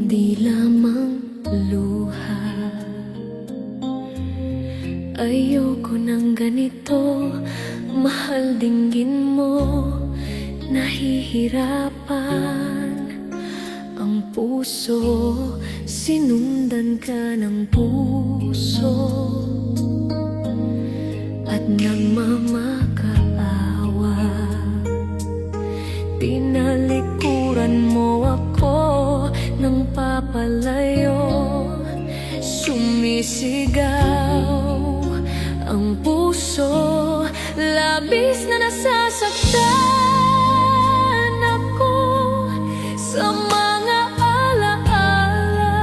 Di lamang luha, ayoko ng ganito. Mahal, dinggin mo, nahihirapan ang puso. Sinundan ka ng puso at nagmamakaawa. Tinalikuran mo ako nang papalayo. Sumisigaw ang puso, labis na nasasaktan ako sa mga alaala.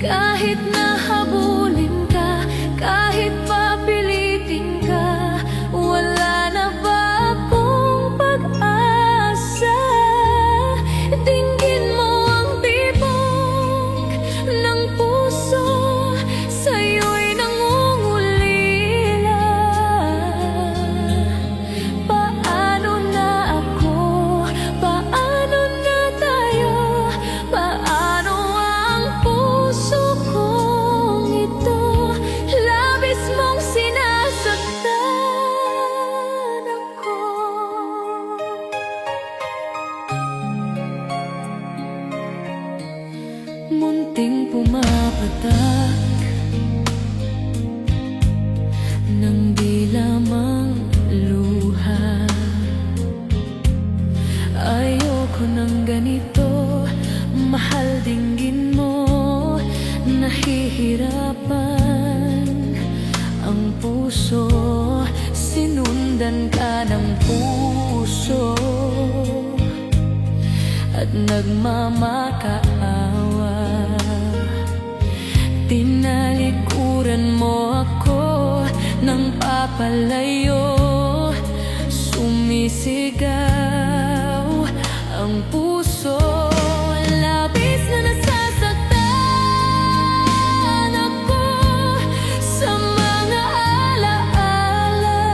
Kahit nahabulin ka, kahit papilitin ka, wala na ba akong pag-asa? Dinggin mo ang tibok ng puso, sa'yo'y nangungulila. Paano na ako? Paano na tayo? Paano ang puso kong ito? Labis mong sinasaktan ako. Munting pumapatak ng di lamang luha. Ayoko ng ganito. Mahal, dinggin mo, nahihirapan ang puso. Sinundan ka ng puso at nagmamakaawa. Tinalikuran mo ako nang papalayo. Sumisigaw ang puso, labis na nasasaktan ako sa mga alaala.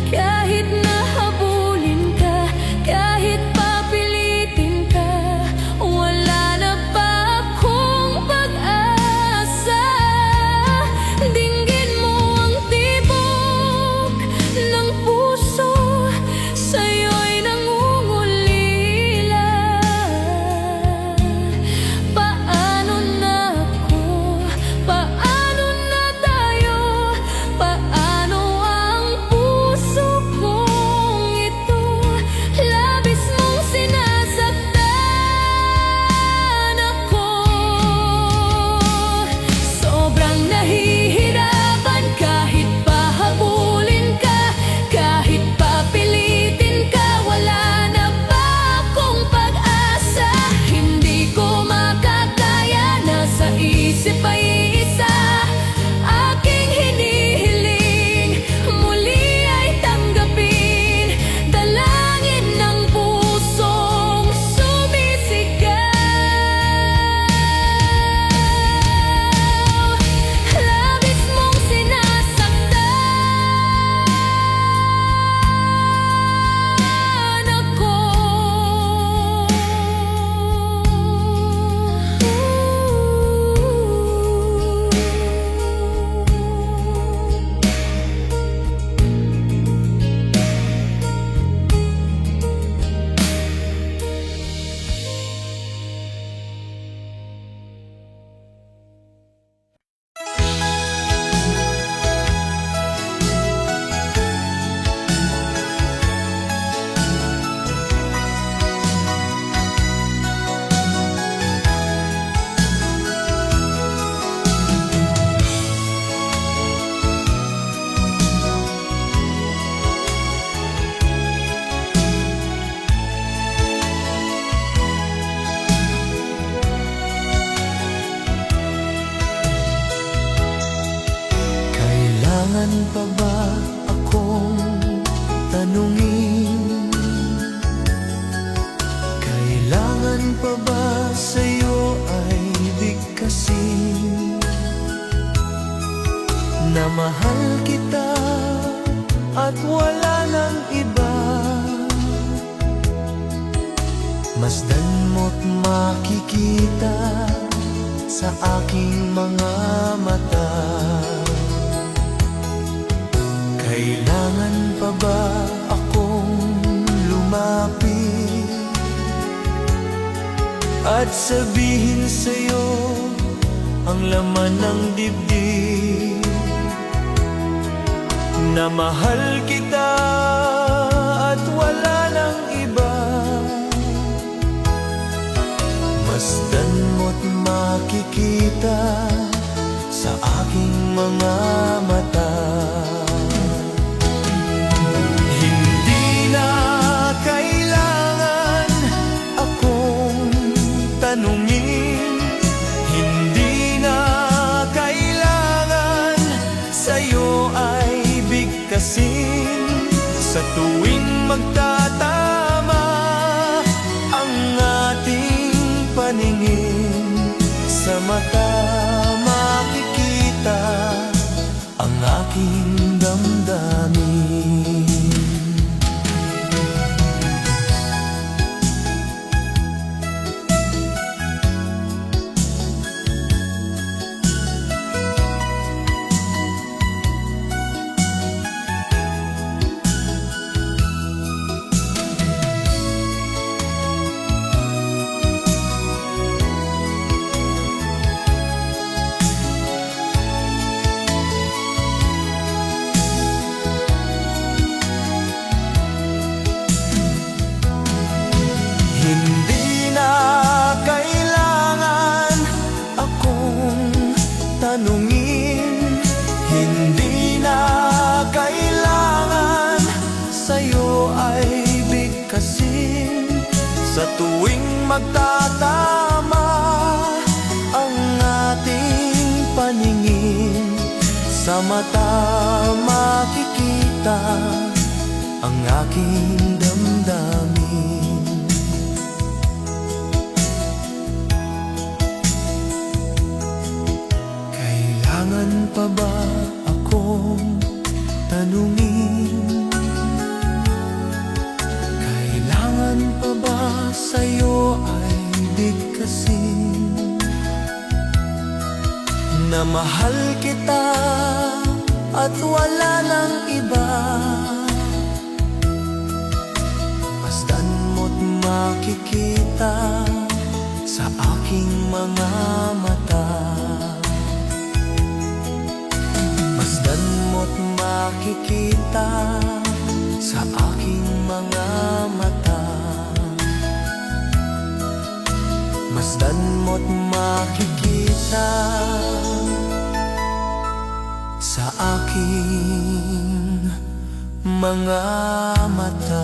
Kahit nahabulin ka, kahit papilitin ka, wala na ba akong pag-asa? Dinggin mo ang tibok ng puso, sa'yo'y nangungulila. Paano na ako? Paano na tayo? Paano ang puso kong ito? Labis mong sinasaktan ako. Sobrang nahihirapan kahit pahabulin ka, kahit papilitin ka, wala na ba akong pag-asa? Hindi ko makakaya, nasa isip ay isa. Aking hinihiling, muli ay tanggapin, dalangin ng pusong sumisigaw. Labis mong sinasaktan ako. Kailangan pa ba akong tanungin? Kailangan pa ba sa'yo ay bigkasin na mahal kita at wala nang iba? Masdan mo't makikita sa aking mga mata. Kailangan pa ba akong lumapit at sabihin sa'yo ang laman ng dibdib, na mahal kita at wala nang iba? Masdan mo't makikita sa aking mga mata. Hindi na kailangan akong tanungin, hindi na kailangan sa'yo ay bigkasin. Sa tuwing magtatama ang ating paningin, sa mata makikita ang aking damdamin. Hindi na kailangan akong tanungin, hindi na kailangan sa'yo ay bigkasin. Sa tuwing magtatama ang ating paningin, sa mata makikita ang aking damdamin. Kailangan pa ba akong tanungin? Kailangan pa ba sa'yo ay bigkasin, na mahal kita at wala nang iba? Masdan mo't makikita sa aking mga mata. Masdan mo't makikita sa aking mga mata. Masdan mo't makikita sa aking mga mata.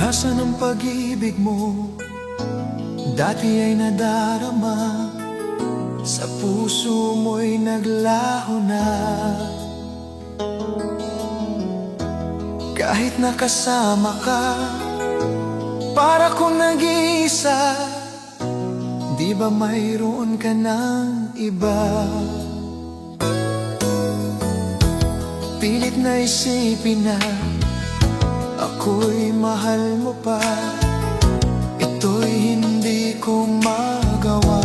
Nasaan ang pag-ibig mo? Dati ay nadarama, sa puso mo'y naglaho na. Kahit nakasama ka, para kong nag-iisa. Di ba mayroon ka ng iba? Pilit na isipin na ako'y mahal mo pa. Ito'y hindi ko magawa.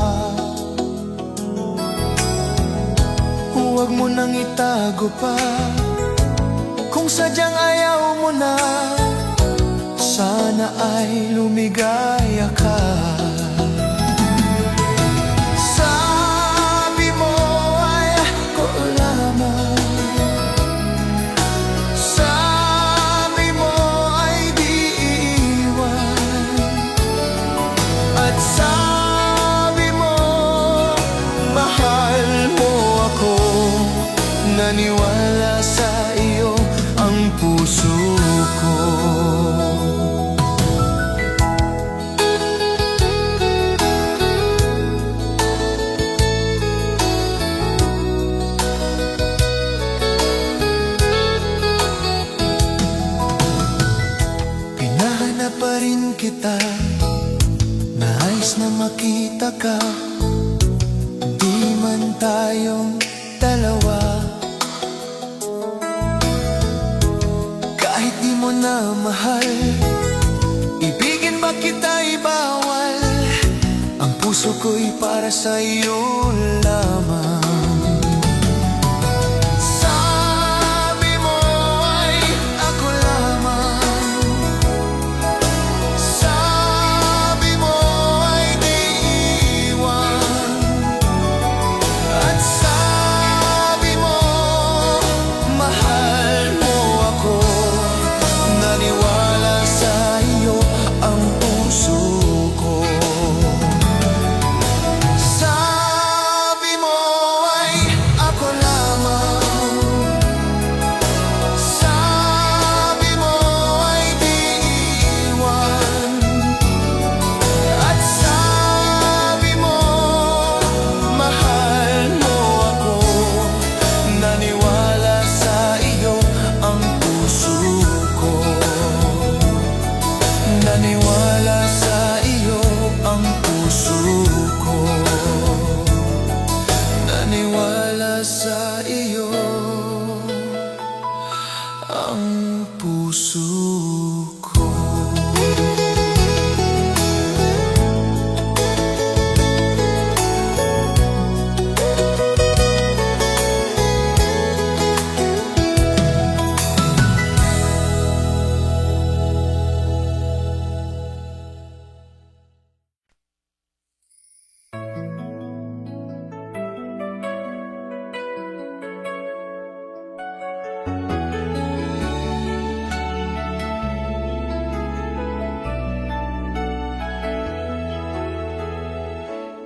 Huwag mo nang itago pa, kung sadyang ayaw mo na. Sana ay lumigaya ka. Sabi mo ay ako lamang. Sabi ka, di man tayong dalawa. Kahit di mo na mahal, ibigin ba kita'y bawal? Ang puso ko'y para sa iyo lamang. Sabi mo ay ako lamang, sabi mo ay di iwan, at sabi mo mahal mo ako. Naniwala sa iyo ang puso ko. Sabi mo ay ako lamang, sabi mo ay di iwan, at sabi mo mahal mo ako. Naniwala sa iyo ang puso ko. Naniwala sa iyo ang puso ko. Naniwala sa iyo ang puso ko.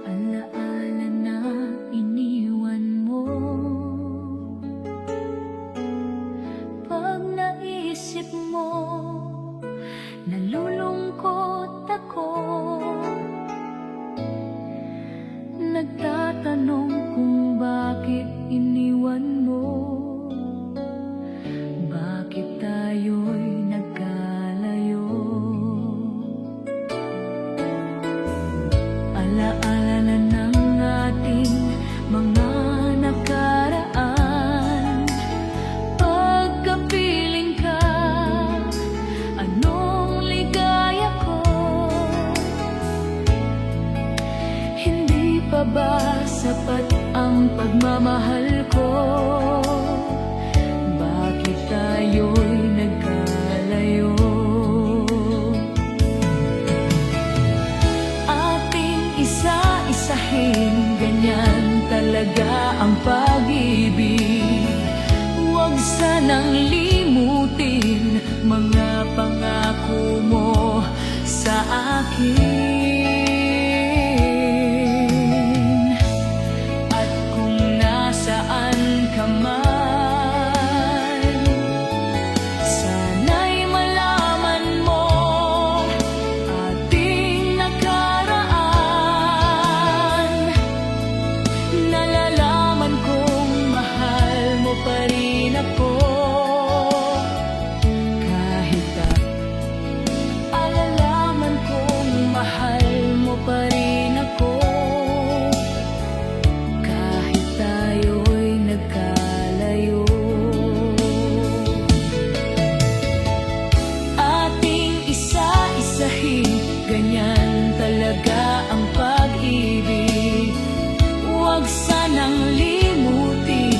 Alaala na iniwan mo, pag naisip mo, nalulungkot ako. Nagtatanong kung bakit iniwan mo, bakit tayo'y nagkalayo. Alaala na ng ating mga nakaraan, pagkapiling ka, anong ligaya ko. Hindi pa ba sapat ang pagmamahal ko? Bakit tayo'y nagkalayo? Ating isa-isahin, ganyan talaga ang pag-ibig. Huwag sanang limutin mga pangako mo sa akin. At kung nasaan ka man, sana'y malaman mo ating nakaraan. Nalalaman kong mahal mo pa rin ako, kahit alalaman kong mahal mo pa rin ako, kahit tayo'y nagkalayo. Ating isa-isahin, ganyan talaga ang pag-ibig. Huwag sanang limutin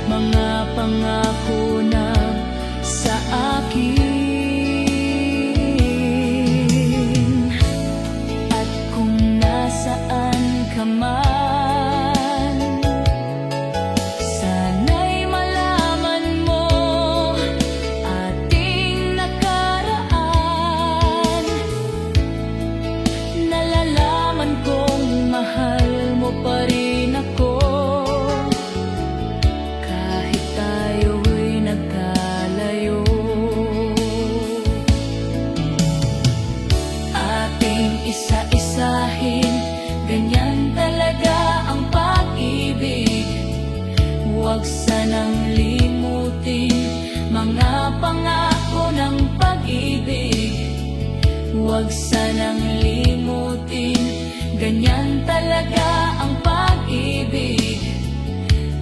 mga pangako na sa akin. At kung nasaan ka man, sana'y malaman mo ating nakaraan. Nalalaman kong mahal mo pa rin ako, kahit tayo'y nagkalayo. Ating isa-isahin, ganyan talaga ang pag-ibig. Huwag sanang limutin mga pangako ng pag-ibig. Huwag sanang limutin Ganyan talaga ang pag-ibig,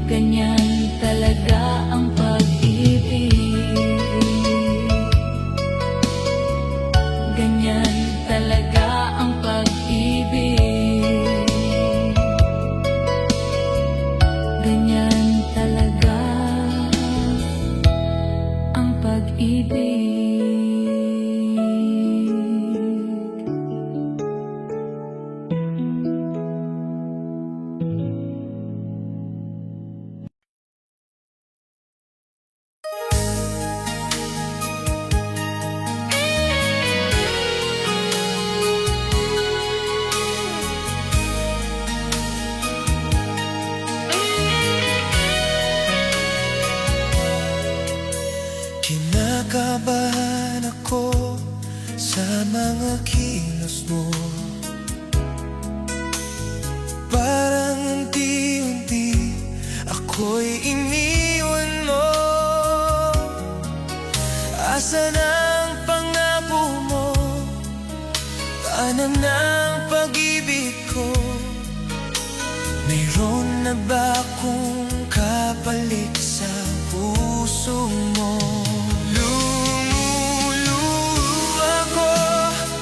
ganyan talaga ang pag-ibig, ganyan talaga ang pag-ibig, ganyan talaga ang pag-ibig. Kinakabahan ako sa mga kilos mo. Parang unti-unti ako'y iniwan mo. Asan ang pangako mo? Paano ng pag-ibig ko? Mayroon na ba akong kapalit sa puso mo?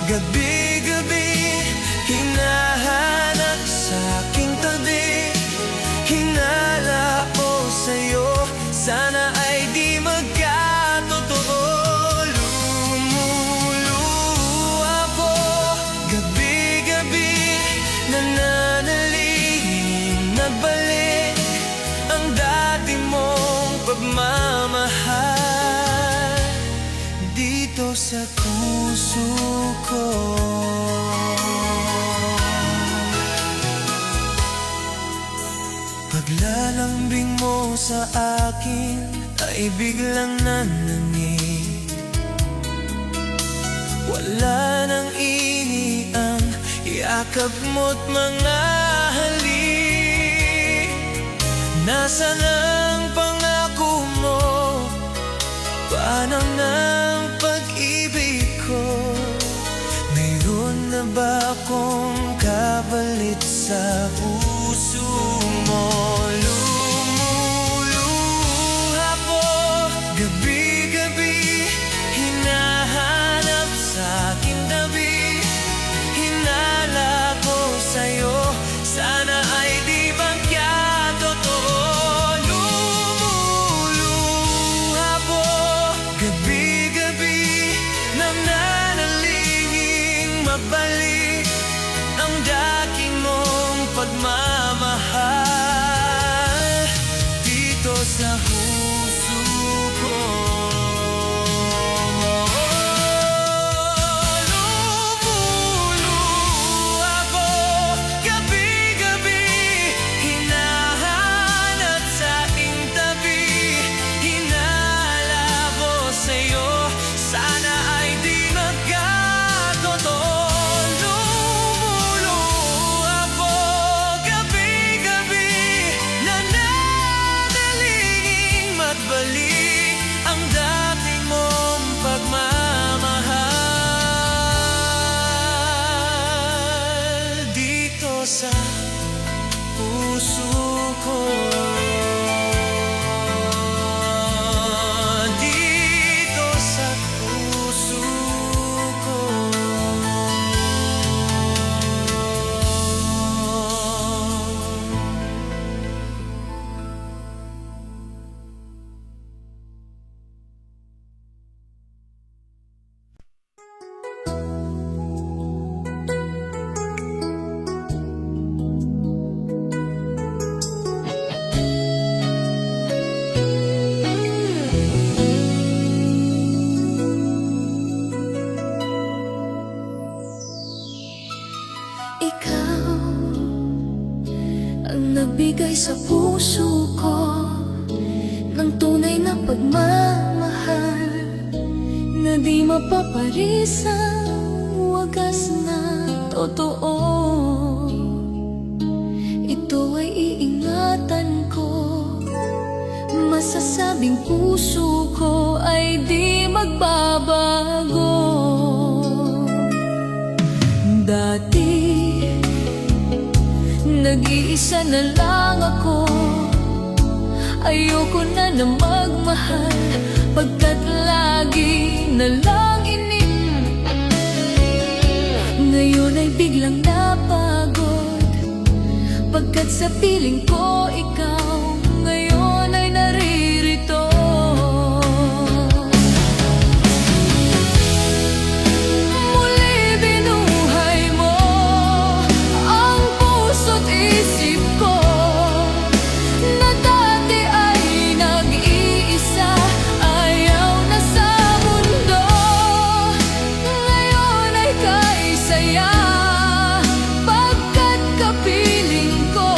Gabi-gabi, hinahanap sa aking tabi. Hinala ko sa'yo, sana ay di magkatotoo. Lumuluha ko, gabi-gabi, nananalangin na balik ang dati mong pagmamahal dito sa puso ko. Paglalambing mo sa akin ay biglang nanangig. Wala nang ini ang yakap mo't mga halik. Nasaan ang pangako mo? Paano ng pag-ibig ko? Mayroon na ba akong kapalit sa puso mo? Lumuluha ko, gabi-gabi, hinahanap sa aking tabi. Hinala ko sa'yo, sana ay di magkatotoo. Lumuluha ko, gabi-gabi, nananalangin mabalik ang dati mong pagmamahal dito sa puso ko. Lumuluha ko, gabi-gabi, hinahanap sa aking tabi. Hinala ko sa'yo, sana ay di magkatotoo. Lumuluha ko, gabi-gabi, nananalangin magbalik ang dati mong pagmamahal dito sa puso ko. Dito sa puso ko. Ikaw ang nagbigay sa puso ko ng tunay na pagmamahal na di mapaparisang wagas na totoo. Ito ay iingatan ko, masasabing puso ko ay di magbabago. Dati nag-iisa na lang ako. Ayoko na na magmahal, pagkat lagi na lang Ngayon ay biglang napagod, pagkat sa piling ko ikaw ngayon ay naririto. Muli binuhay mo ang puso't isip ko, na dati ay nag-iisa, ayaw na sa mundo. Ngayon ay kaisaya, pagkat kapiling ko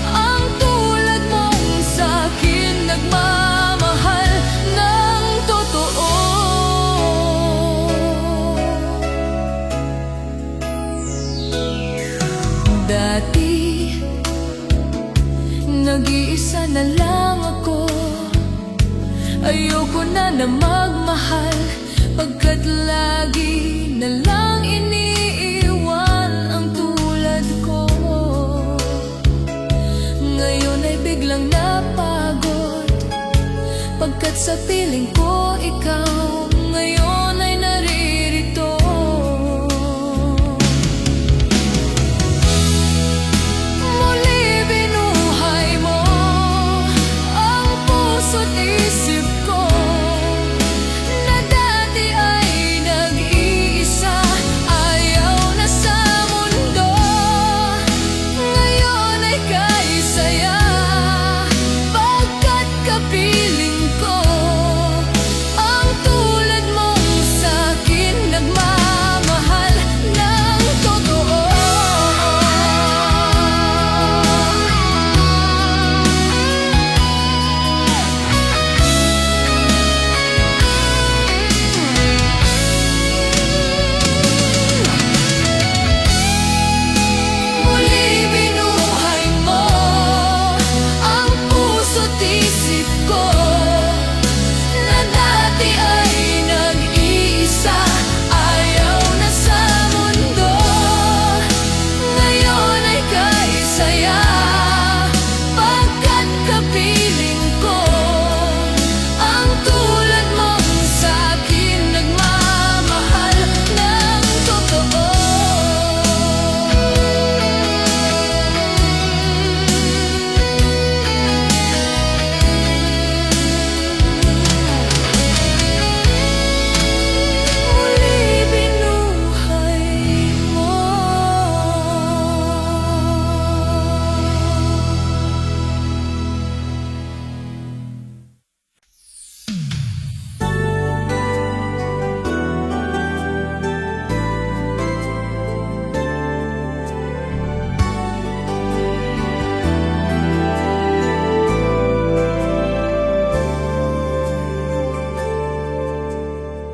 ang tulad mong sa'kin nagmamahal ng totoo. Dati nag-iisa na lang ako. Ayoko na na magmahal, pagkat lagi na lang iniiwan ang tulad ko. Ngayon ay biglang napagod, pagkat sa piling ko ikaw ngayon ay naririto. Muli binuhay mo ang puso't isip ko, na dati ay nag-iisa, ayaw na sa mundo. Ngayon ay kaisaya, pagkat kapiling ko ang tulad mong sa'kin nagmamahal ng totoo. Muli binuhay mo ang puso't isip ko, na dati ay nag-iisa, ayaw na sa mundo. Ngayon ay kaisaya, pagkat kapiling ko ang tulad mong sa'kin nagmamahal ng totoo. Muli binuhay mo.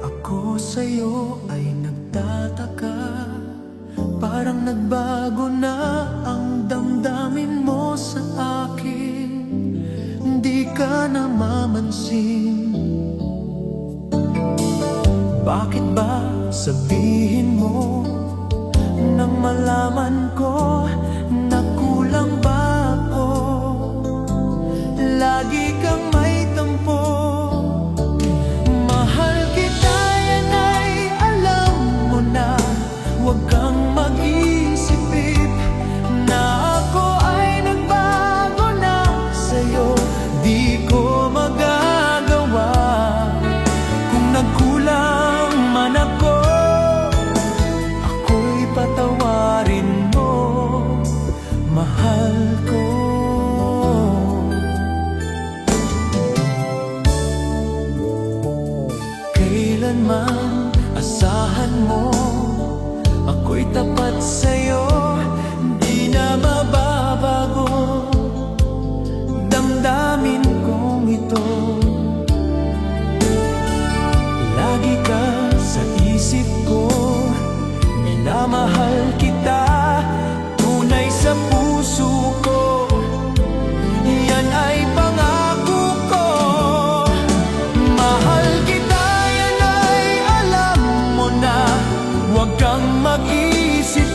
Ako sa'yo ay nagtataka, parang nagbago na ang damdamin mo sa akin. Hindi ka namamansin. Bakit ba sabihin mo nang malaman ko na kulang ba ako? Lagi kang may tampo. Mahal kita, yan ay alam mo na. Huwag kang mag-isip na ako ay nagbago na sa'yo. Di ko magagawa kung nagkulang man ako. Ako'y patawarin mo, mahal ko. Kailanman asahan mo, ako'y tapat sa'yo, di na mababago damdamin kong ito. Lagi ka sa isip ko, minamahal kita, tunay sa puso ko. Yan ay pangako ko. Mahal kita, yan ay alam mo na. Huwag kang mag-isip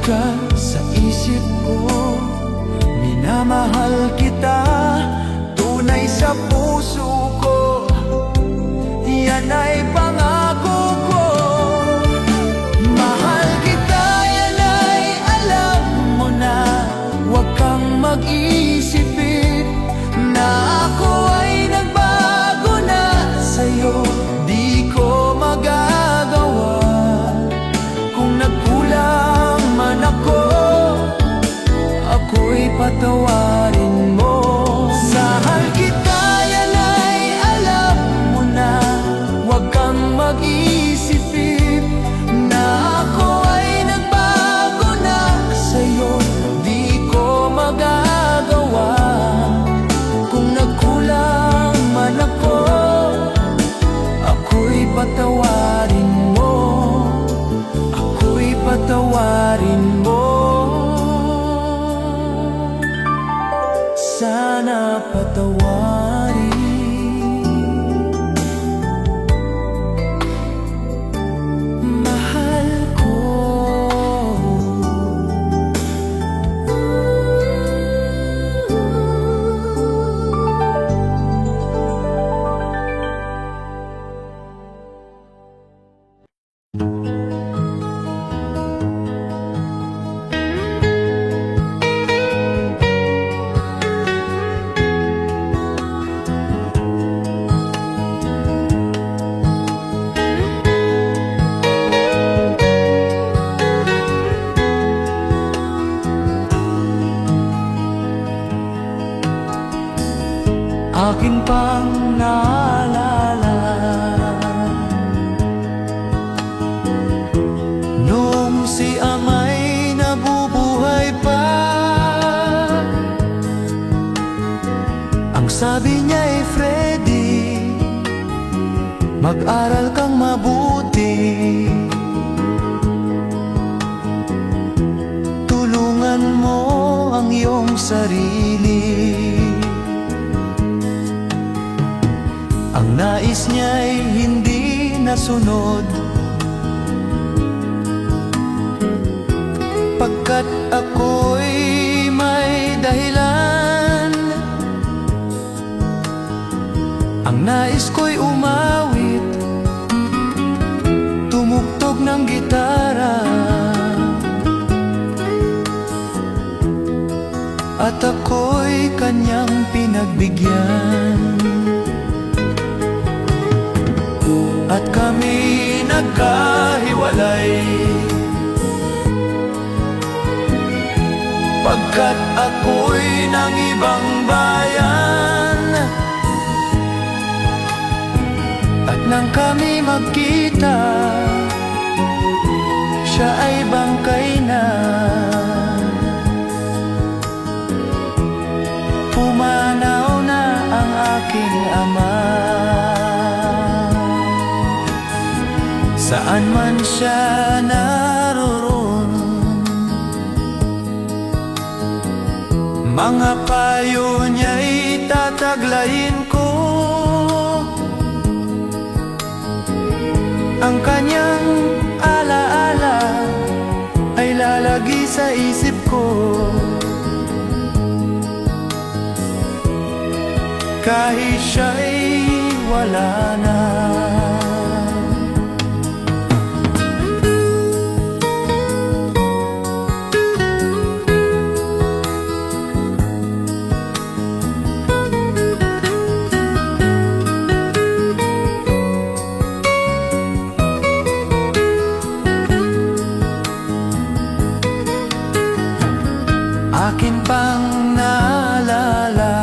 ka sa isip ko. Minamahal kita, tunay sa puso ko. Yan ay pangako ko. Mahal kita, yan ay alam mo na. Huwag kang mag-isipin na ako ay nagbago na sa'yo. Di ko magagawa kung nagkulang man ako. Ako'y patawarin mo. Mahal kita, yan ay alam mo na. Huwag kang mag-isipin na ako ay nagbago na sa'yo. Di ko magagawa kung nagkulang man ako. Ako'y patawarin mo. Ako'y patawarin mo. Sana patawarin mahal ko. Akin pang naalala noong si ama'y nabubuhay pa. Ang sabi niya ay Freddy, mag-aral kang mabuti. Tulungan mo ang iyong sarili. Ang nais niya'y hindi nasunod, pagkat ako'y may dahilan. Ang nais ko'y umawit, tumugtog ng gitara, at ako'y kanyang pinagbigyan. At kami nagkahiwalay, pagkat ako'y ng ibang bayan. At nang kami magkita, siya ay bangkay na. Pumanaw na ang aking ama. Saan man siya naroon, mga payo niya'y tataglayin ko. Ang kanyang alaala ay lalagi sa isip ko. Kahit siya'y wala na. Akin pang naalala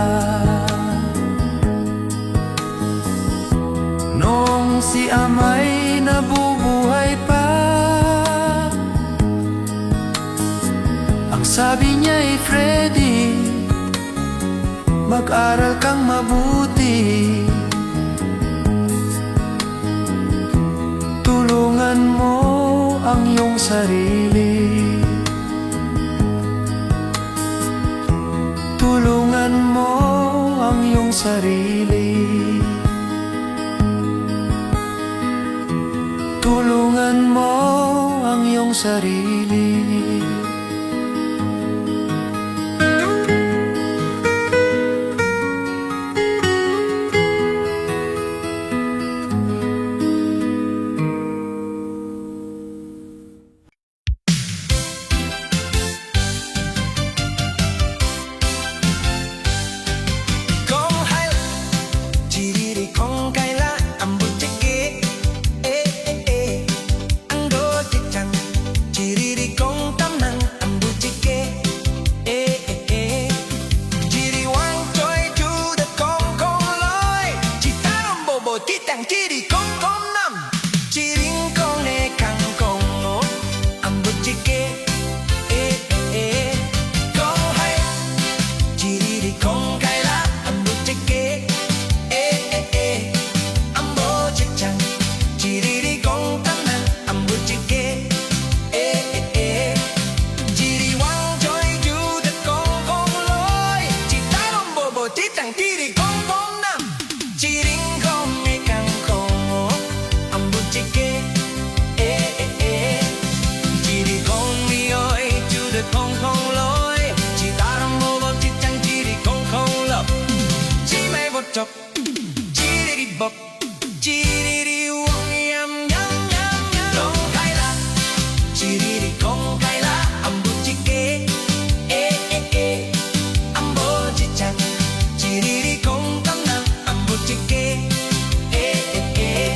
noong si ama'y nabubuhay pa. Ang sabi niya'y Freddy, mag-aral kang mabuti. Tulungan mo ang iyong sarili. Tulungan mo ang iyong sarili. Tulungan mo ang iyong sarili. 짱 찌리 콩콩남 지링콩의 강콩 안 붙일게 에에에 공하이 지리리 공가이라 안 붙일게 에에에 안 붙일짱 지리리 공땅난 안 붙일게 에에에 지리 왕조이 주듯 공공로이 지따론 보보 지짱 찌리 공공남 지링콩의 강콩 안 붙일게 에에에 지리콩미어이 주듯 콩콩로이 지따론 보보 지짱 지리 콩콩로 지말 보쪽 지리리복 지리리 왕냠냠냠냠 공가이라 지리리 공가이라 안 붙일게 에에에 안 보지짱 지리리 공감남 안 붙일게 에에에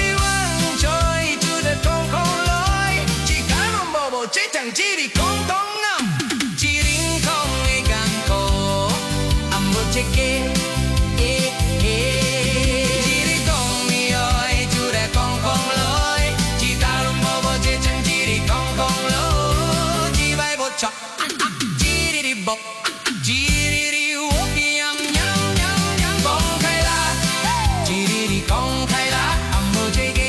지리왕조이 주듯 콩콩로이 지가는 보보 지짱 지리 콩콩남 지링콩의 강콩 안 붙일게 지리콩미어이 주듯 콩콩로이 지가는 보보 지짱 지리 콩콩로 지발 보쳐 지리리복 지리리 오기냠냠냠냠 공카이라 지리리 공카이라 안 보지게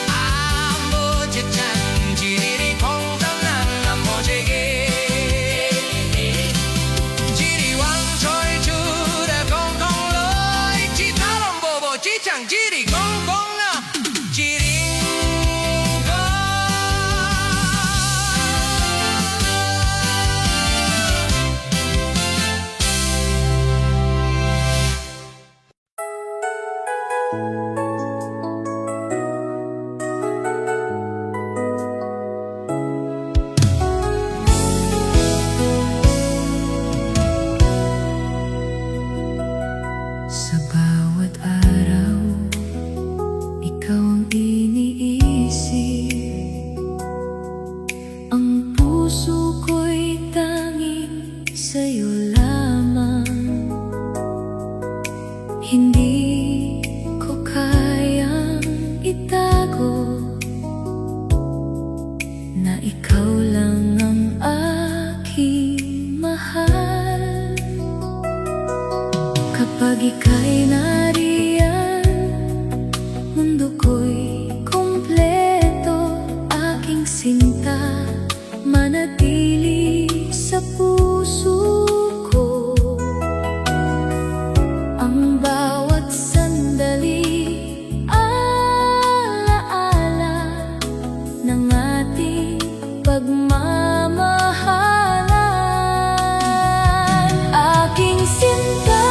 안 보지짱 지리리 공장난 안 보지게 지리 왕초이 주다 공공로이 지타론 보보 지짱 지리 공공나 지링공 Sa bawat araw, ikaw ang iniisip. Ang puso ko'y tanging sa'yo lamang. Hindi ko kayang itago na ikaw lang ang aking mahal. Kapag ika'y nariyan, mundo ko'y kompleto. Aking sinta, manatili sa puso ko. Ang bawat sandali, alaala ng ating pagmamahalan. Aking sinta,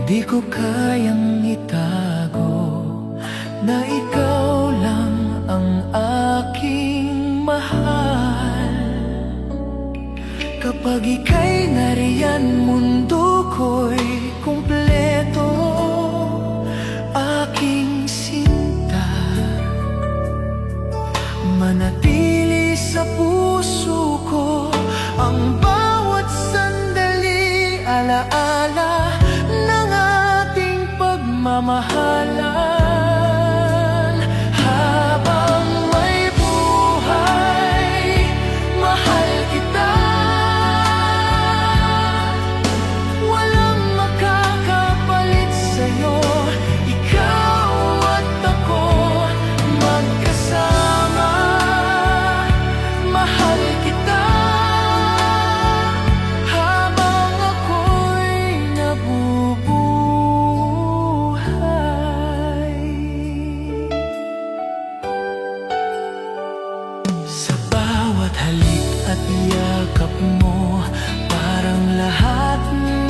Hindi ko kayang itago na ikaw lang ang aking mahal. Kapag ika'y nariyan, mundo ko'y kumpleto. Aking sinta, manatili sa puso ko ang bawat sandali, alaala ng ating pagmamahalan. Habang may buhay, mahal kita. Walang makakapalit sa'yo, ikaw at ako magkasama. Mahal kita habang ako'y nabubuhay. Sa bawat halik at yakap mo, parang lahat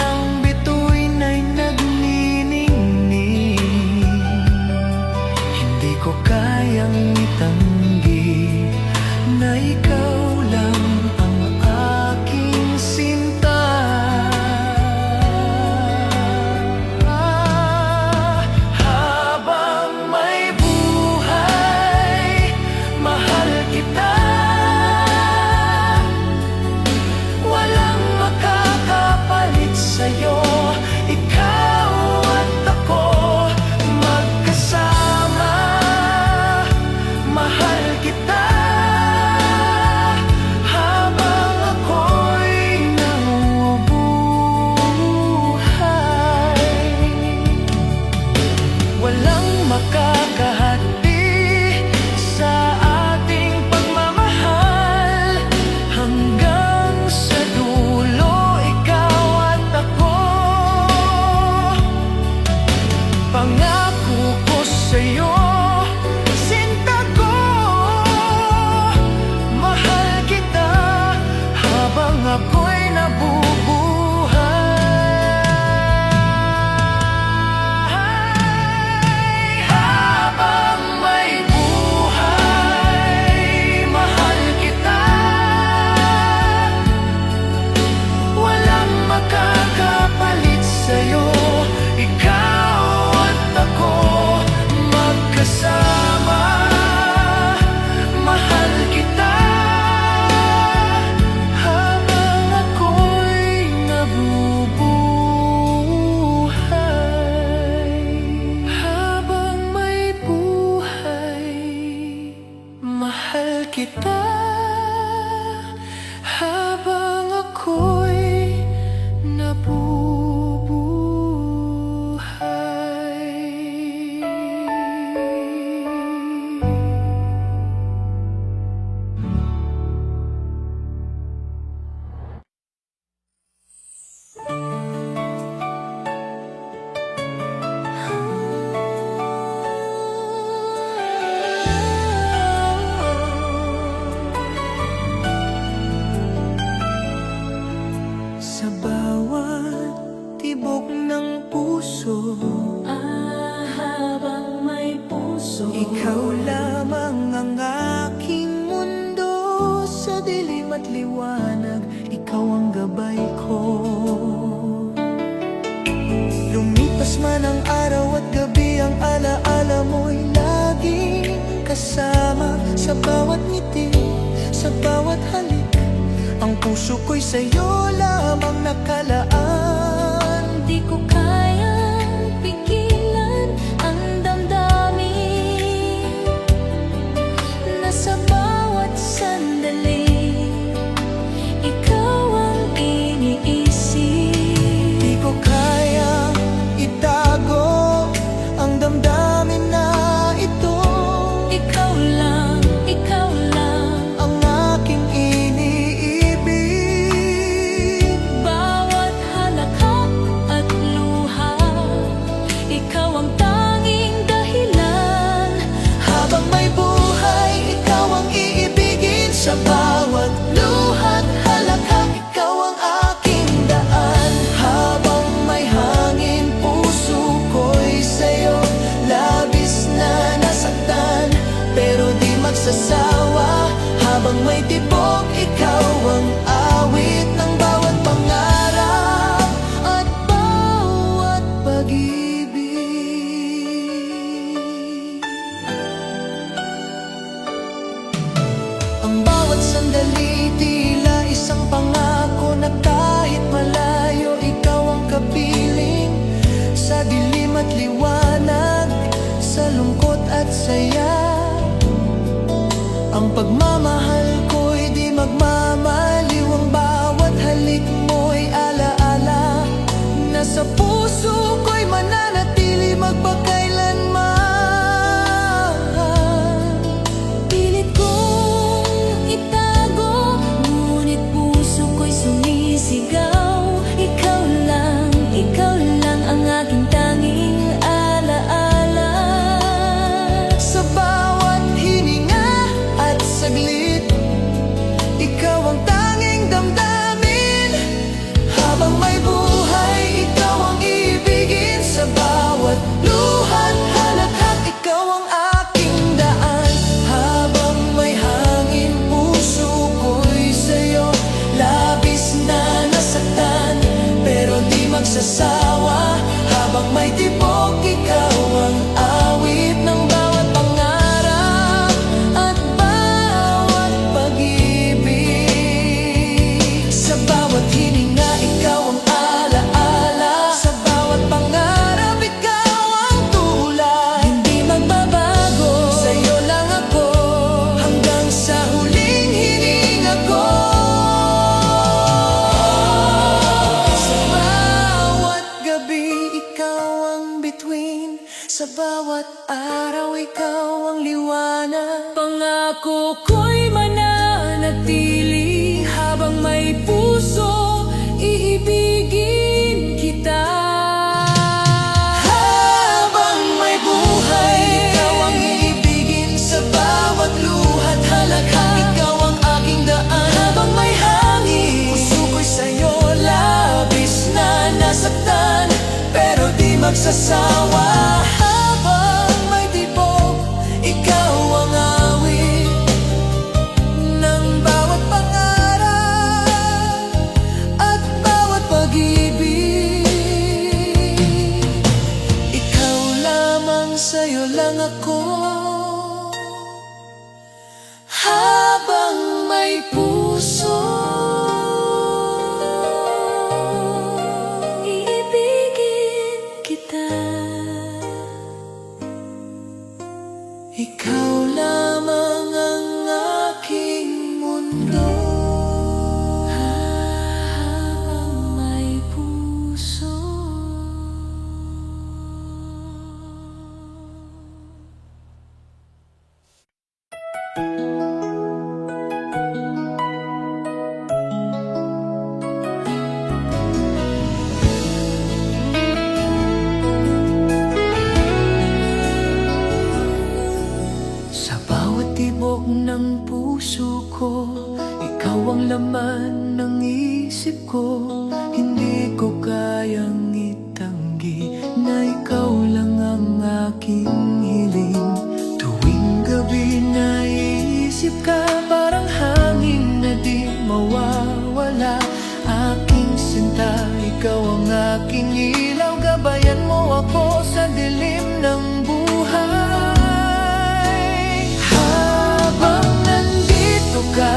ng bituin ay nagniningning. Hindi ko kayang itanggi na ikaw lang ang aking sinta. Habang may buhay, mahal kita. Walang makakapalit sa'yo, ikaw at ako magkasama. Mahal kita habang ako'y nabubuhay. Walang makakahati sa ating pagmamahal. Hanggang sa dulo, ikaw at ako. Pangako ko sa'yo, sinta ko, mahal kita habang ako'y nabubuhay. Habang may buhay, mahal kita. Walang makakapalit sa'yo, ikaw at ako magkasama. Mahal kita habang ako'y nabubuhay. Habang may buhay, mahal kita habang ako'y sa bawat tibok ng puso. Habang may puso, Ikaw lamang ang aking mundo. Sa dilim at liwanag, ikaw ang gabay ko. Lumipas man ang araw at gabi, ang alaala mo'y laging kasama. Sa bawat ngiti, sa bawat halik, ang puso ko'y sa'yo lamang nakalaan. di ko kayang pigilan ang damdamin na sa bawat sandali, ikaw ang iniisip. Di ko kayang itago ang damdamin na ito. Ikaw lang Ang aking iniibig. bawat halakhak at luha, ikaw ang tanging dahilan. Habang may buhay, ikaw ang iibigin. Sa Habang may tibok, ikaw ang awit ng bawat pangarap at bawat pag-ibig. Ang bawat sandali tila isang pangako na kahit malayo, ikaw ang kapiling. Sa dilim at liwanag, sa lungkot at saya, ang pagmamahal ko'y di magmamaliw. Ang bawat halik mo'y alaala na sa puso ko'y mananatili magpakailanman. Pilit kong itago, ngunit puso ko'y sumisigaw. Ikaw lang ang aking tanging alaala. Sa bawat hininga at saglit, ikaw ang tanging damdamin. Habang may buhay, ikaw ang ibigin. Sa bawat luha't halakhak, ikaw ang aking daan. Habang may hangin, puso ko'y sa'yo labis na nasaktan, pero di magsasawa. Habang may tibok, ikaw ang awit ng bawat pangarap at bawat pag-ibig. Sa bawat hininga, ikaw ang alaala. Sa bawat pangarap, ikaw ang tulay. Hindi magbabago, sa'yo lang ako hanggang sa huling hininga ko. Sa bawat gabi, ikaw ang bituin. Sa bawat araw, ikaw ang liwanag. Pangako ko'y mananatili. Habang may puso, iibigin kita. Habang may buhay, ikaw ang iibigin. Sa bawat luha't halakhak, ikaw ang aking daan. Habang may hangin, puso ko'y sa'yo labis na nasaktan, pero di magsasawa. Habang may tibok, ikaw ang awit ng bawat pangarap at bawat pag-ibig. Ikaw lamang, sa'yo lang ako. Habang may puso, iibigin kita. Ikaw lamang ang aking mundo. Habang may puso. Sa bawat tibok ng puso ko, ikaw ang laman ng isip ko. Hindi ko kayang itanggi na ikaw lang ang aking hiling. Tuwing gabi naiisip ka, parang hangin na di mawawala. Aking sinta, ikaw ang aking ilaw. Gabayan mo ako sa dilim ng buhay. Habang nandito ka,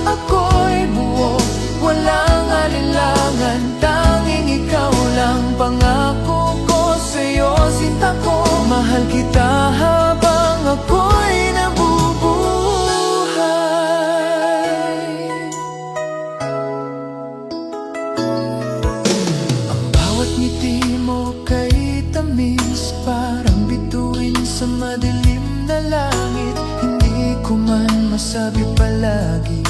ako'y buo, walang alinlangan. Tanging ikaw lang, pangako ko sa'yo, sinta ko. Mahal kita habang ako'y nabubuhay. Ang bawat ngiti mo kay tamis, parang bituin sa madilim na langit. Hindi ko man masabi palagi,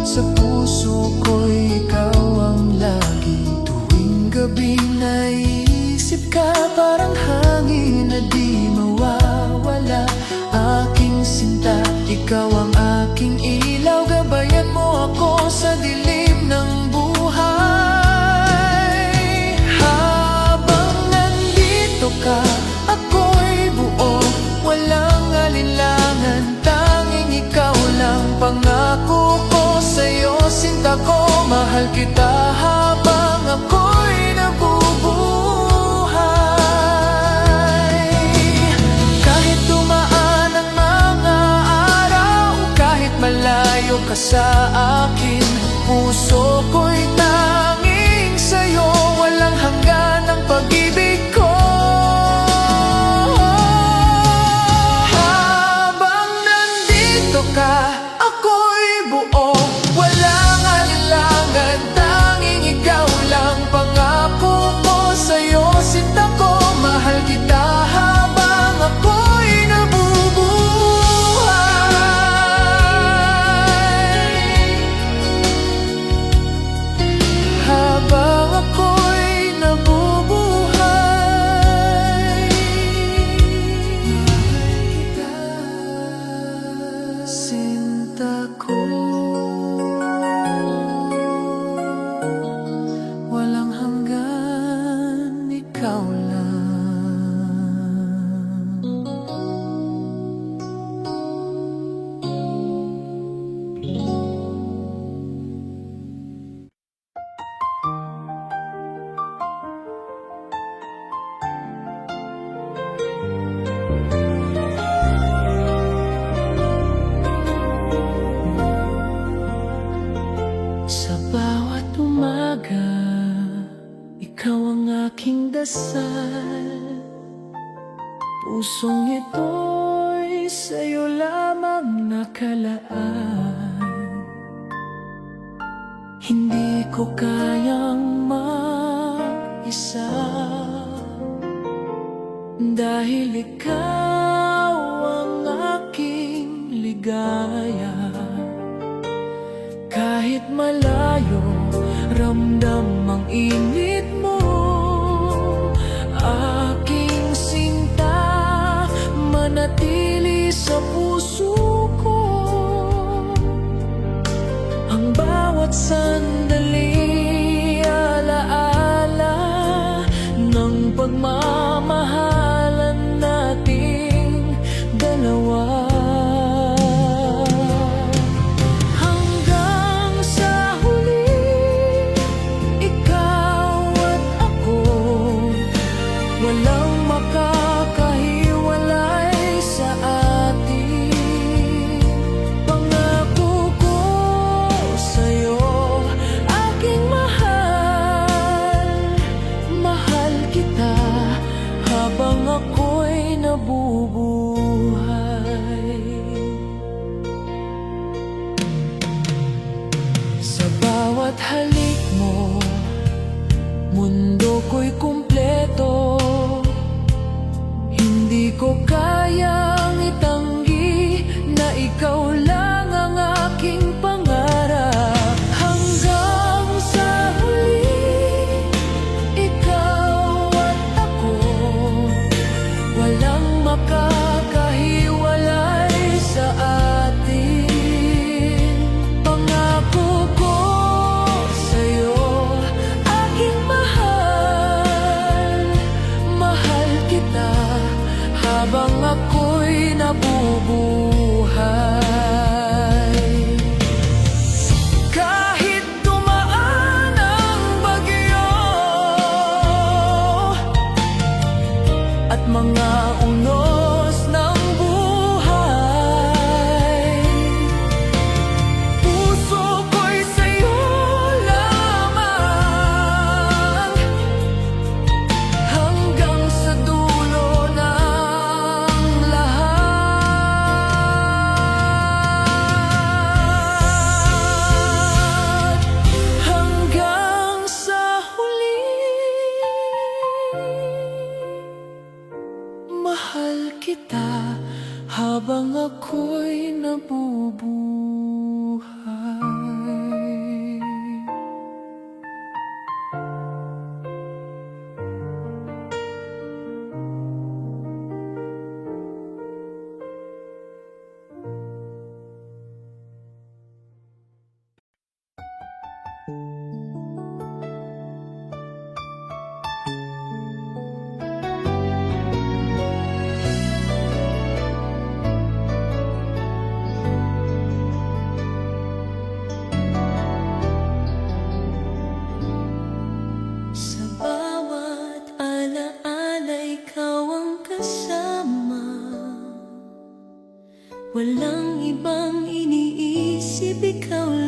sa puso ko'y ikaw ang lagi. Tuwing gabi naiisip ka, parang hangin na di mawawala. Aking sinta, ikaw ang aking ilaw. Gabayan mo ako sa dilim ng buhay. Habang nandito ka, ako'y buo, walang alinlangan. Tanging ikaw lang, pangako sinta ko, mahal kita habang ako'y nabubuhay. Kahit dumaan ang mga araw, kahit malayo ka sa akin, puso ko'y tanging sa'yo, walang hanggan ang pag-ibig ko. Habang nandito ka, ako'y buo, walang alinlangan, tanging ikaw lang. Pangako ko sa'yo, sinta ko, mahal kita habang ako'y nabubuhay. Habang ako'y nabubuhay, sinta ko, walang hanggan, ikaw lang. Sa bawat umaga, ikaw ang aking dasal. Pusong ito'y sa'yo lamang nakalaan. Hindi ko kayang mag-isa, dahil ikaw ang aking ligaya. Kahit malayo, ramdam ang init mo, aking sinta, manatili sa puso ko. Ang bawat sandali, alaala ng pagmamahalan nating dalawa. Walang makakahiwalay sa atin. Pangako ko sa'yo, aking mahal, mahal kita habang ako'y nabubuhay. Sa bawat halik mo, mundo ko'y kumpleto. Hindi ko kayang itanggi na ikaw lang ang aking pangarap. Hanggang sa huli, ikaw at ako, walang makakahiwalay sa atin. Pangako ko sa'yo, aking mahal, mahal kita habang ako'y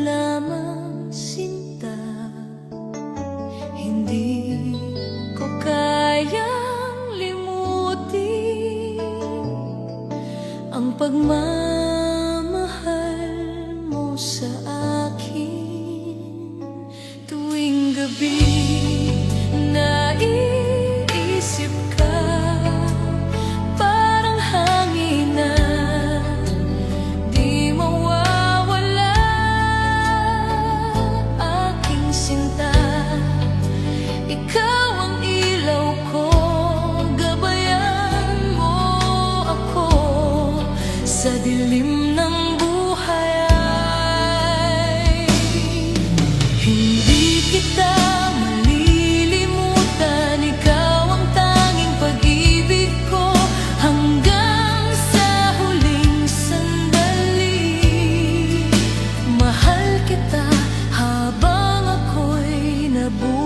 lamang sinta. Hindi ko kayang limutin ang pagmamahal mo sa akin. Tuwing gabi naiisip ka, parang hangin na di mawawala. Aking sinta, ikaw ang ilaw ko, gabayan mo ako sa dilim ng buhay. Hindi kita malilimutan, ikaw ang tanging pag-ibig ko hanggang sa huling sandali. Mahal kita habang ako'y nabubuhay.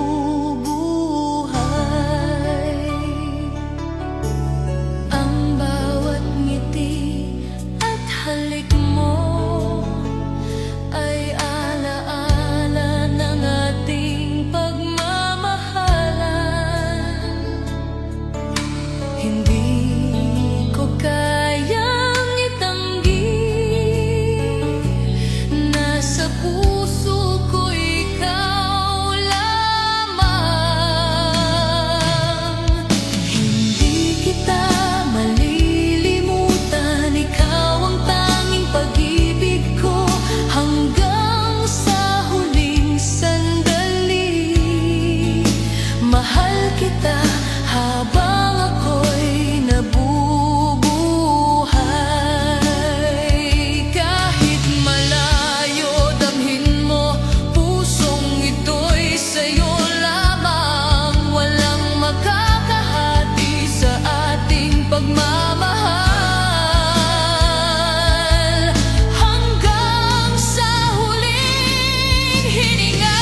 Ang bawat ngiti at halik mo ay alaala ng ating pagmamahalan. Hindi ko kayang itanggi, nasa puso ko ikaw lamang. Hindi kita malilimutan, ikaw ang tanging pag-ibig ko hanggang sa huling sandali. Mahal kita habang ako'y nabubuhay. Kahit malayo damhin mo, pusong ito'y sa'yo lamang. Walang makakahati sa ating pagmamahal hanggang sa huling hininga.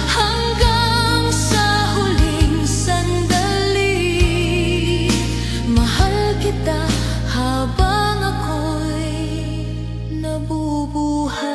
Hanggang sa huling sandali, mahal kita habang ako'y nabubuhay.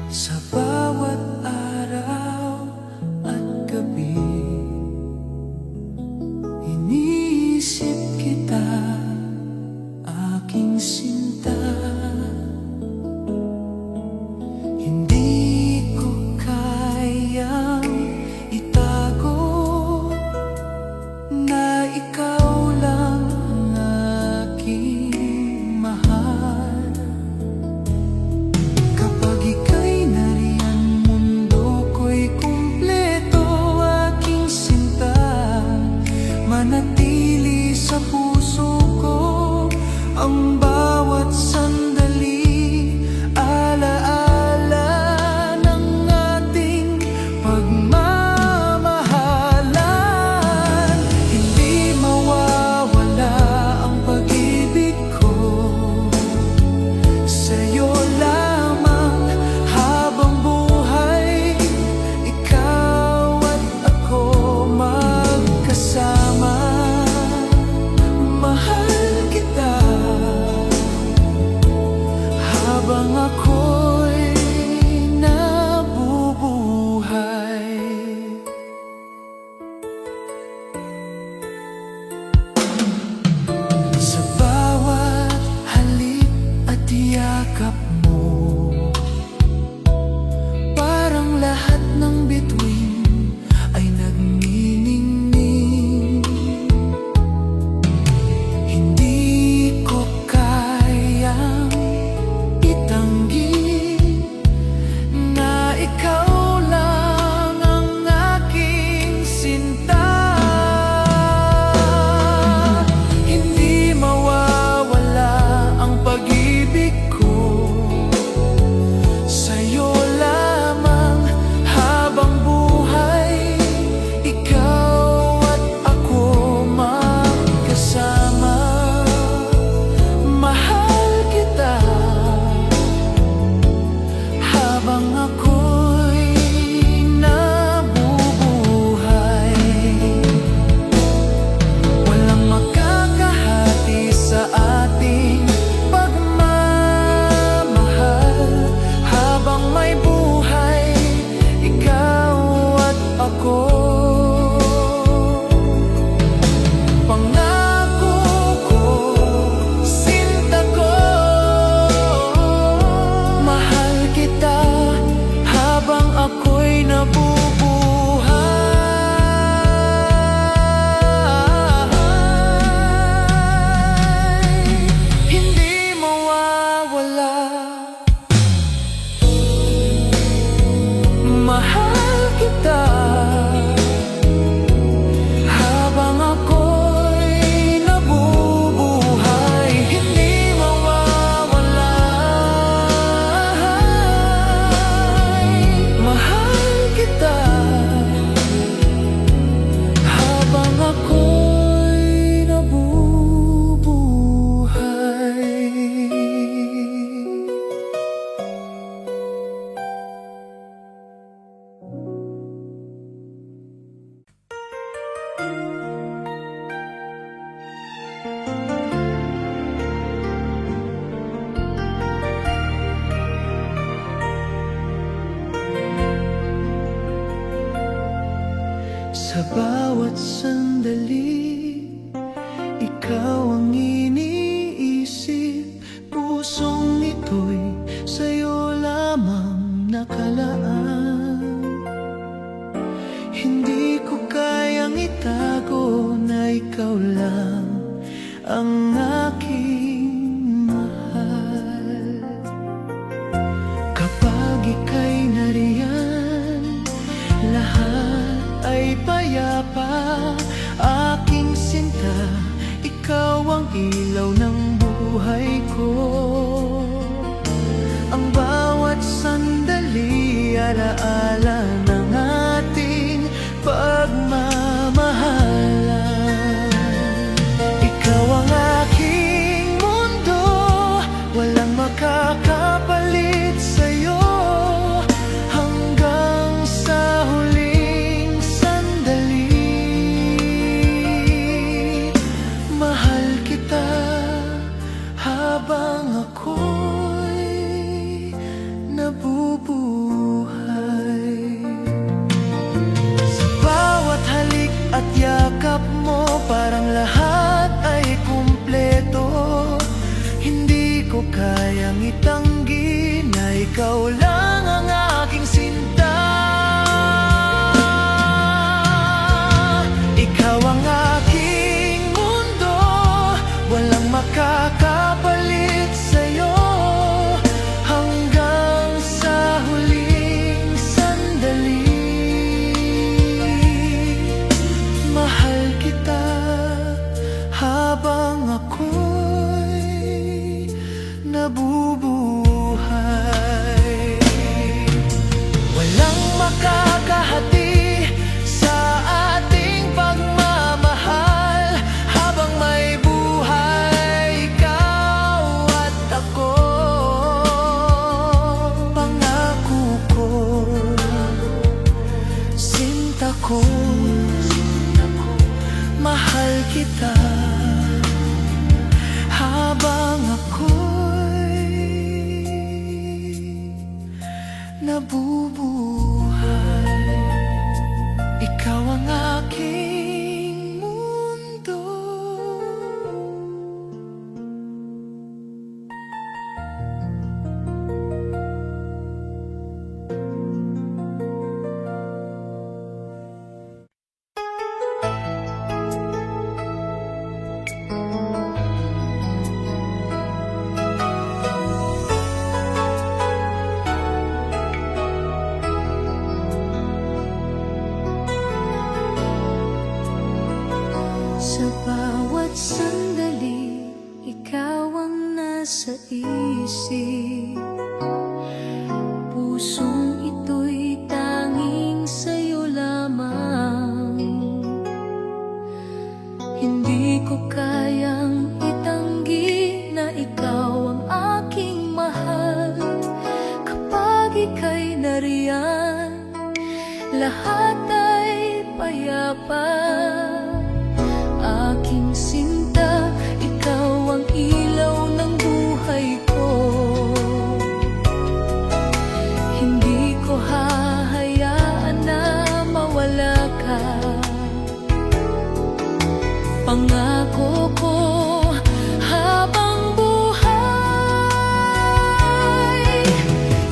Sa bawat araw at gabi, iniisip kita, aking sinta. Hindi ko kayang itago na ikaw lang ang aking mahal. Kapag ika'y nariyan, mundo ko'y kumpleto, aking sinta. Manatili sa puso ko ang bawat Sa bawat sandali, ikaw ang iniisip. Pusong ito'y sa'yo lamang nakalaan. Hindi ko kayang itago na ikaw lang ang aking mahal. Kapag ika'y nariyan, lahat ay payapa. Aking sinta, ikaw ang ilaw ng buhay ko. Ang bawat sandali, alaala ng ating pagmamahalan. Ikaw ang aking mundo, walang makakapalit sa'yo. Hanggang sa huling sandali, mahal kita habang ako'y nabubuhay. Sa bawat halik at yakap mo, parang lahat ay kumpleto. Hindi ko kayang itanggi na ikaw lang ang aking sinta. Ikaw ang aking mundo, walang makakapalit sa'yo. Hanggang sa huling sandali, mahal kita habang ako'y nabubuhay. Walang makakahati sa ating pagmamahal. Habang may buhay, ikaw at ako. Pangako ko, sinta ko, mahal kita habang ako'y nabubuhay. Ikaw ang aking mundo. Sa bawat sandali, ikaw ang nasa isip. Pusong ito'y tanging sa'yo lamang. Hindi ko kayang itanggi na ikaw ang aking mahal. Kapag ika'y nariyan, lahat ay payapa. Aking sinta, ikaw ang ilaw ng buhay ko. Hindi ko hahayaan na mawala ka. Pangako ko habang buhay,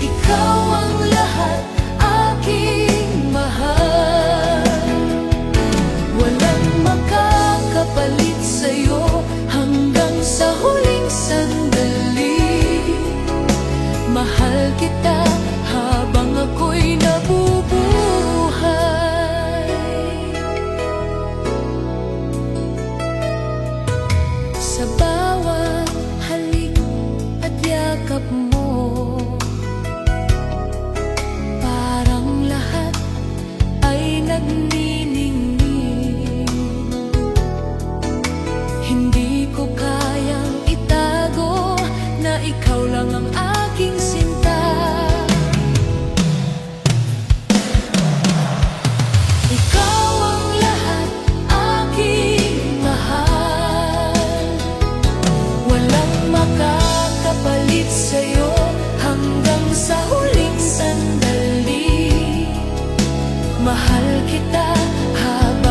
ikaw ang lahat, aking mahal. Walang makakapalit sa'yo hanggang sa huling sandali. Mahal kita habang ako'y nabubuhay. Sa bawat halik at yakap mo, parang lahat ay nagniningning. Hindi ko kayang itago na ikaw lang ang aking sinta. Ikaw ang lahat, aking mahal. Walang makakapalit sa'yo hanggang sa huling sandali. Mahal kita habang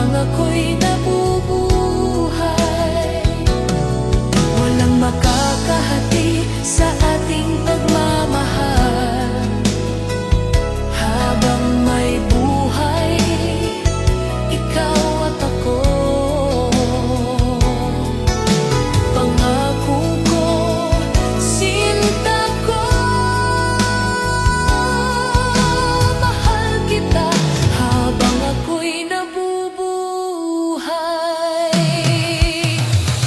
sa ating pagmamahal. Habang may buhay, ikaw at ako. Pangako ko, sinta ko, mahal kita habang ako'y nabubuhay.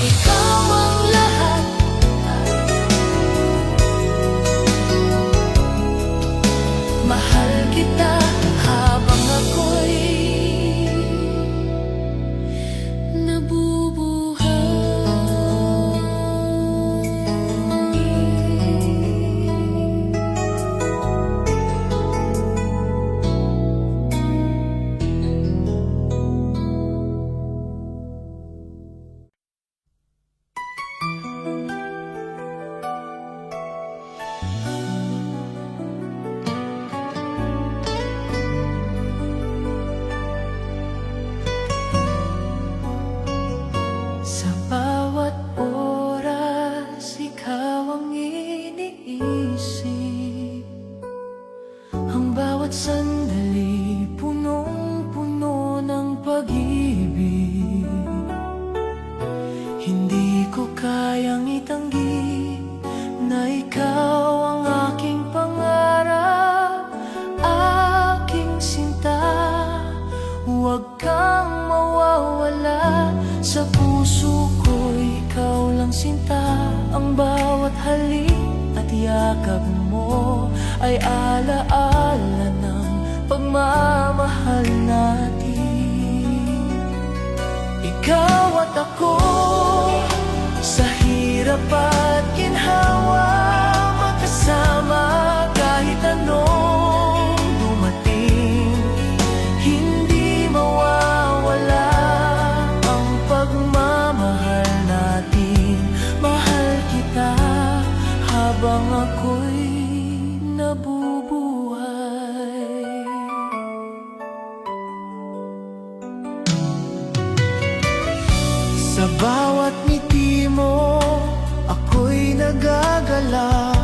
Ikaw ang lahat, mahal kita habang ako'y sa bawat oras, ikaw ang iniisip. Ang bawat sandali, punong-puno ng pag-ibig. Hindi ko kayang itanggi na ikaw ang aking pangarap, aking sinta. Huwag kang mawawala sa puso ko, ikaw lang sinta. Ang bawat halik at yakap mo ay alaala ng pagmamahal natin. Ikaw at ako, sa hirap at ginhawa, magkasama kahit anong dumating. Hindi mawawala ang pagmamahal natin. Mahal kita habang ako'y nabubuhay. Sa bawat ngiti mo, ako'y nagagalak.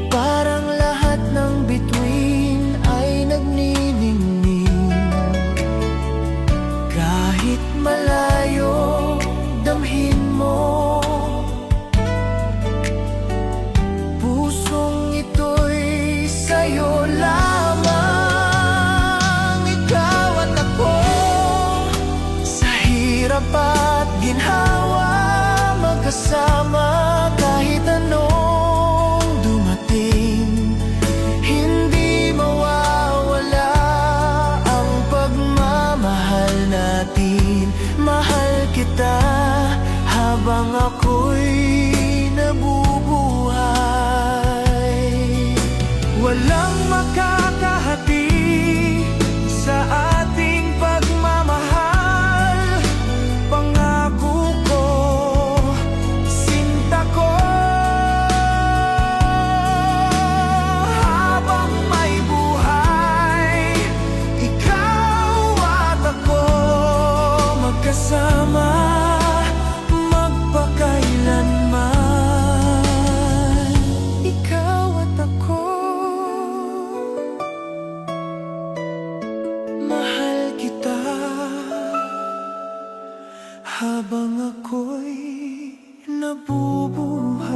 Parang lahat ng bituin ay nagniningning. Kahit malayo, damhin mo. Pusong ito'y sa'yo lamang. Ikaw at ako, sa hirap at ginhawa, magkasama kahit anong dumating. Hindi mawawala ang pagmamahal natin. Mahal kita habang ako'y nabubuhay. Walang makakahati sa ating pagmamahal. Pangako ko, sinta ko, habang may buhay, ikaw at ako magkasama, magpakailanman. Ikaw at ako, mahal kita habang ako'y nabubuhay.